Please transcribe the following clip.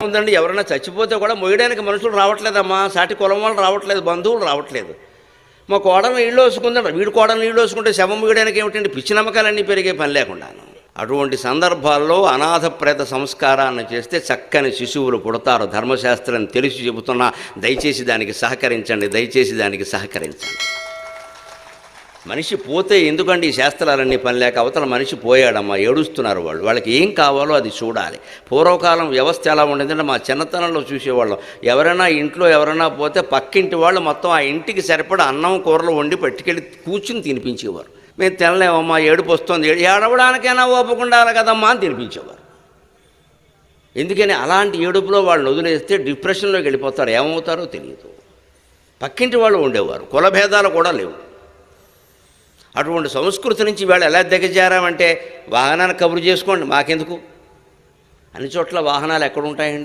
ఉందండి, ఎవరైనా చచ్చిపోతే కూడా మొయ్యడానికి మనుషులు రావట్లేదమ్మా, సాటి కులం వాళ్ళు రావట్లేదు, బంధువులు రావట్లేదు. మా కోడలు నీళ్ళు వేసుకుందంట, వీడి కోడలు నీళ్ళు వేసుకుంటే శవం మొయ్యడానికి ఏమిటండి, పిచ్చి నమ్మకాలన్నీ పెరిగే పని లేకుండాను. అటువంటి సందర్భాల్లో అనాథ ప్రేత సంస్కారాన్ని చేస్తే చక్కని శిశువులు పుడతారు. ధర్మశాస్త్రం తెలిసి చెబుతున్నా, దయచేసి దానికి సహకరించండి, దయచేసి దానికి సహకరించండి. మనిషి పోతే ఎందుకండి ఈ శాస్త్రాలన్నీ పని లేక, అవతల మనిషి పోయాడమ్మా, ఏడుస్తున్నారు వాళ్ళు, వాళ్ళకి ఏం కావాలో అది చూడాలి. పూర్వకాలం వ్యవస్థ ఎలా ఉండేదంటే మా చిన్నతనంలో చూసేవాళ్ళం, ఎవరైనా ఇంట్లో ఎవరైనా పోతే పక్కింటి వాళ్ళు మొత్తం ఆ ఇంటికి సరిపడా అన్నం కూరలు వండి పట్టుకెళ్ళి కూర్చుని తినిపించేవారు. మేము తినలేమమ్మా, ఏడుపు వస్తుంది, ఏడవడానికైనా ఓపుకుండాలి కదమ్మా అని తినిపించేవారు. ఎందుకని అలాంటి ఏడుపులో వాళ్ళని వదిలేస్తే డిప్రెషన్లోకి వెళ్ళిపోతారు, ఏమవుతారో తెలియదు. పక్కింటి వాళ్ళు ఉండేవారు, కులభేదాలు కూడా లేవు. అటువంటి సంస్కృతి నుంచి వీళ్ళు ఎలా దిగజారామంటే, వాహనాన్ని కబురు చేసుకోండి మాకెందుకు, అన్ని చోట్ల వాహనాలు ఎక్కడుంటాయండి.